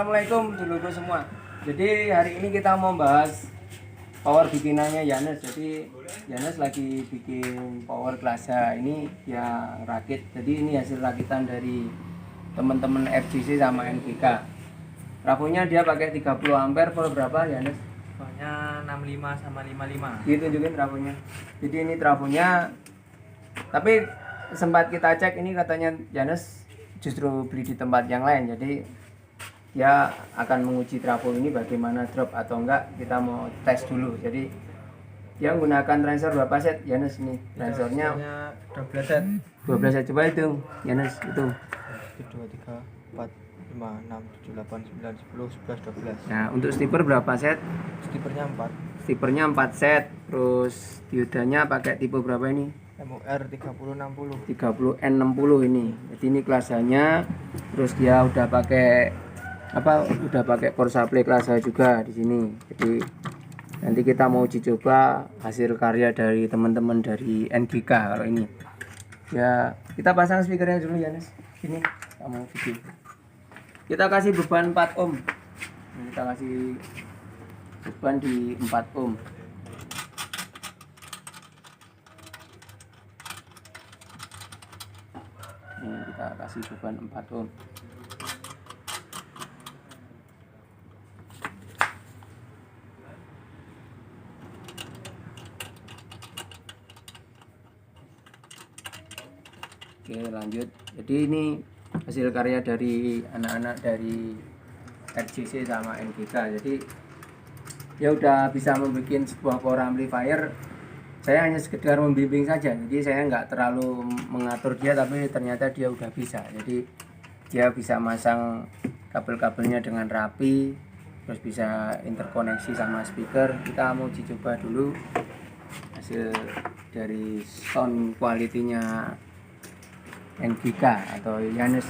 Assalamualaikum dulurku semua. Jadi hari ini kita mau bahas power bikinannya Yanes. Jadi Yanes lagi bikin power kelas A ini yang rakit. Jadi ini hasil rakitan dari teman-teman FGC sama NGK. Trafonya dia pakai 30 ampere volt berapa Yanes? Soalnya 65 sama 55. Ditunjukin trafonya. Jadi ini trafonya. Tapi sempat kita cek ini katanya Yanes justru beli di tempat yang lain. Jadi dia akan menguji trafo ini bagaimana drop atau enggak, kita mau tes dulu. Jadi dia menggunakan transistor berapa set Yanes ini? Transisornya 12 set. 12 set, coba itu Yanes itu. 1 2 3 4 5 6 7 8 9 10 11 12. Nah, untuk stepper berapa set? Stipernya 4. Steppernya 4 set. Terus diodanya pakai tipe berapa ini? MOR 3060. 30N60 ini. Jadi ini kelas A-nya. Terus dia udah pakai udah pakai power supply kelas A juga di sini. Jadi nanti kita mau uji coba hasil karya dari teman-teman dari NGK. Kalau ini ya kita pasang speakernya dulu ya Nes. Sini kamu video. Kita kasih beban 4 ohm. Kita kasih beban di 4 ohm. Ini kita kasih beban 4 ohm. Oke, lanjut. Jadi ini hasil karya dari anak-anak dari RGC sama NGK. Jadi ya udah bisa membuat sebuah power amplifier. Saya hanya sekedar membimbing saja. Jadi saya nggak terlalu mengatur dia, tapi ternyata dia udah bisa. Jadi dia bisa masang kabel-kabelnya dengan rapi, terus bisa interkoneksi sama speaker. Kita mau uji coba dulu hasil dari sound quality-nya NGK atau Yanes.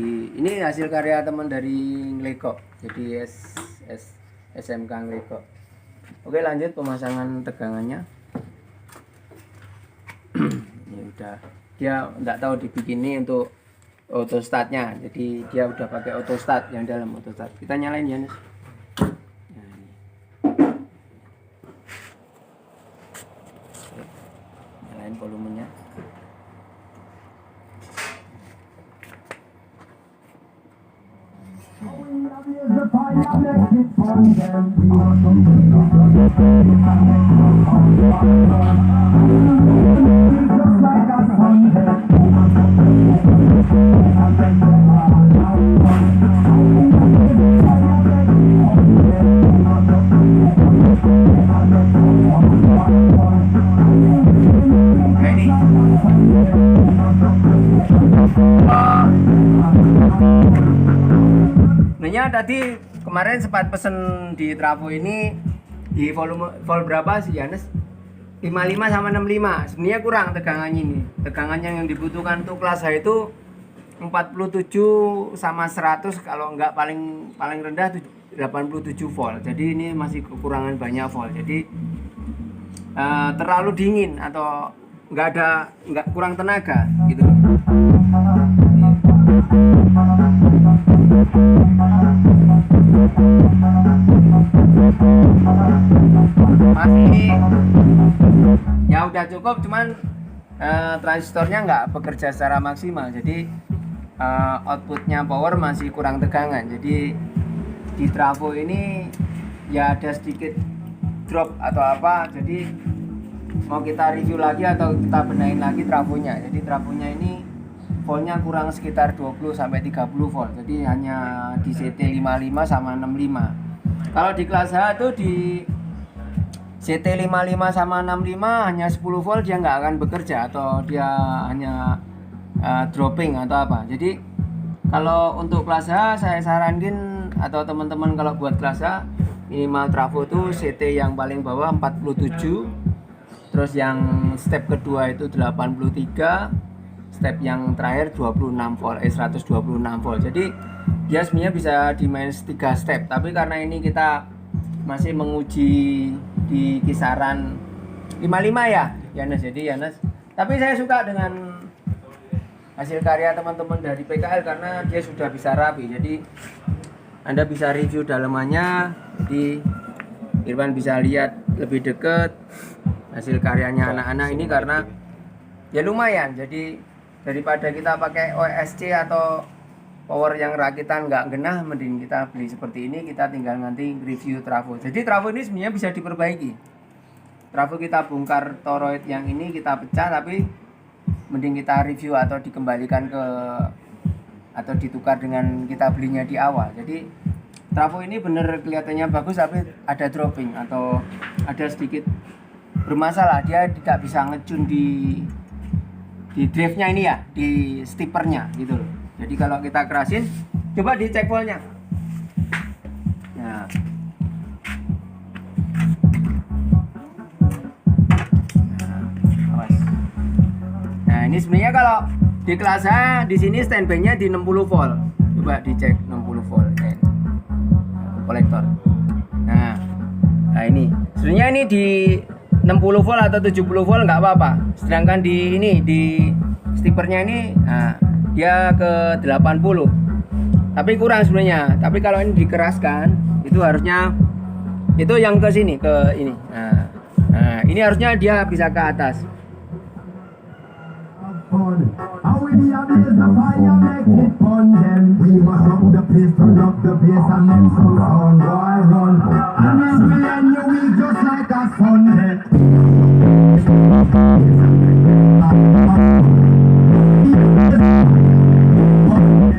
Ini hasil karya teman dari Ngleko. Jadi SMK Ngleko. Oke, lanjut pemasangan tegangannya. Ini udah, dia nggak tahu dibikin ini untuk auto startnya. Jadi dia udah pakai auto start yang dalam auto start. Kita nyalain Yanes. Nah, ini. Oke. Nyalain volumenya. Sebenarnya tadi kemarin sempat pesen di trafo ini di volume volt berapa sih Yanes? 55 sama 65. Sebenarnya kurang tegangannya ini. Tegangannya yang dibutuhkan untuk kelas A itu 47 sama 100, kalau enggak paling rendah 87 volt. Jadi ini masih kekurangan banyak volt. Jadi terlalu dingin atau enggak kurang tenaga gitu. Masih ya udah cukup, cuman transistornya nggak bekerja secara maksimal, jadi outputnya power masih kurang tegangan. Jadi di trafo ini ya ada sedikit drop atau apa, jadi mau kita review lagi atau kita benahin lagi trafonya. Jadi trafonya ini voltnya kurang sekitar 20 sampai 30 volt. Jadi hanya di CT 55 sama 65. Kalau di kelas H itu di CT 55 sama 65 hanya 10 volt dia nggak akan bekerja, atau dia hanya dropping atau apa. Jadi kalau untuk kelas H saya sarankan, atau teman-teman kalau buat kelas H minimal trafo itu CT yang paling bawah 47, terus yang step kedua itu 83, step yang terakhir 26 volt, 126 volt. Jadi dia sebenarnya bisa dimain 3 step, tapi karena ini kita masih menguji di kisaran 55 ya Yanes. Jadi Yanes, tapi saya suka dengan hasil karya teman-teman dari PKL karena dia sudah bisa rapi. Jadi Anda bisa review dalamannya. Jadi Irwan bisa lihat lebih dekat hasil karyanya anak-anak ini karena ya lumayan. Jadi daripada kita pakai OSC atau power yang rakitan nggak genah, mending kita beli seperti ini. Kita tinggal nanti review trafo. Jadi trafo ini sebenarnya bisa diperbaiki. Trafo kita bongkar toroid yang ini kita pecah, tapi mending kita review atau dikembalikan ke atau ditukar dengan kita belinya di awal. Jadi trafo ini bener kelihatannya bagus tapi ada dropping atau ada sedikit bermasalah. Dia tidak bisa ngecun di drive-nya ini ya, di stippernya gitu loh. Jadi kalau kita kerasin, coba dicek voltnya. Nah. Nah, ini sebenarnya kalau di kelas A di sini standby-nya di 60 volt. Coba dicek 60 volt. Kolektor. Nah ini sebenarnya ini di 60 volt atau 70 volt nggak apa-apa. Sedangkan di ini di stipernya ini dia ke 80. Tapi kurang sebenarnya. Tapi kalau ini dikeraskan itu harusnya itu yang ke sini ke ini. Nah, ini harusnya dia bisa ke atas.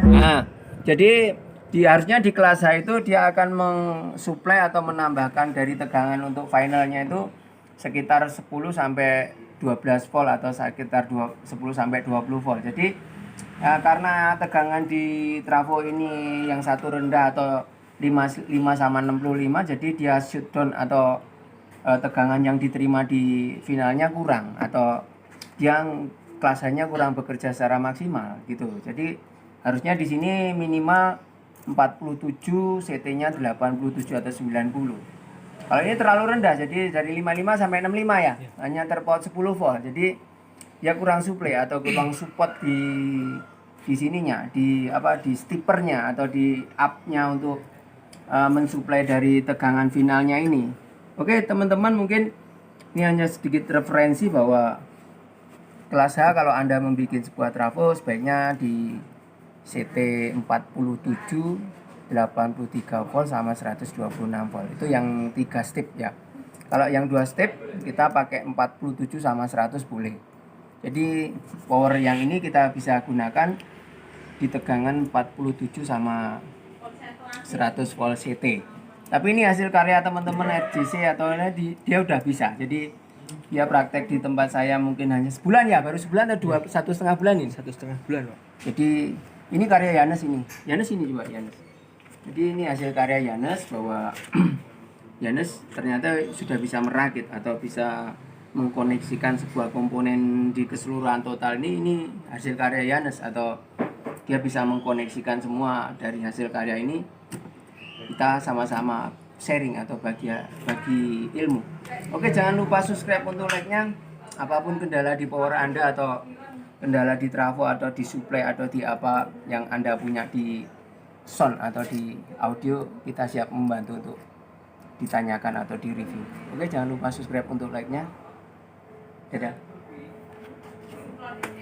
Nah, jadi harusnya di kelas A itu dia akan mensuplai atau menambahkan dari tegangan untuk finalnya itu sekitar 10 sampai 12 volt atau sekitar 10 sampai 20 volt. Jadi ya, karena tegangan di trafo ini yang satu rendah atau 5 sama 65, jadi dia shutdown atau tegangan yang diterima di finalnya kurang atau yang kelasnya kurang bekerja secara maksimal gitu. Jadi harusnya di sini minimal 47, CT-nya 87 atau 90. Kalau ini terlalu rendah, jadi dari 55 sampai 65 ya, hanya terpaut 10 volt. Jadi ya kurang suplai atau kurang support di sininya, di stippernya atau di up-nya untuk mensuplai dari tegangan finalnya ini. Oke, teman-teman, mungkin ini hanya sedikit referensi bahwa kelas H kalau Anda membuat sebuah trafo sebaiknya di CT 47, 83 volt sama 126 volt. Itu yang 3 step ya. Kalau yang 2 step kita pakai 47 sama 100 boleh. Jadi power yang ini kita bisa gunakan di tegangan 47 sama 100 volt CT. Tapi ini hasil karya teman-teman RJC atau ini dia udah bisa. Jadi dia praktek di tempat saya mungkin hanya sebulan ya, baru sebulan atau 1,5 bulan ini. 1,5 bulan, Pak. Jadi ini karya Yanes ini. Yanes ini coba Yanes. Jadi ini hasil karya Yanes bahwa Yanes ternyata sudah bisa merakit atau bisa mengkoneksikan sebuah komponen di keseluruhan total ini hasil karya Yanes atau dia bisa mengkoneksikan semua dari hasil karya ini. Kita sama-sama sharing atau bagi ilmu. Oke, jangan lupa subscribe untuk like-nya. Apapun kendala di power Anda atau kendala di trafo atau di supply atau di apa yang Anda punya di sound atau di audio, kita siap membantu untuk ditanyakan atau di review. Oke, jangan lupa subscribe untuk like-nya. Dadah.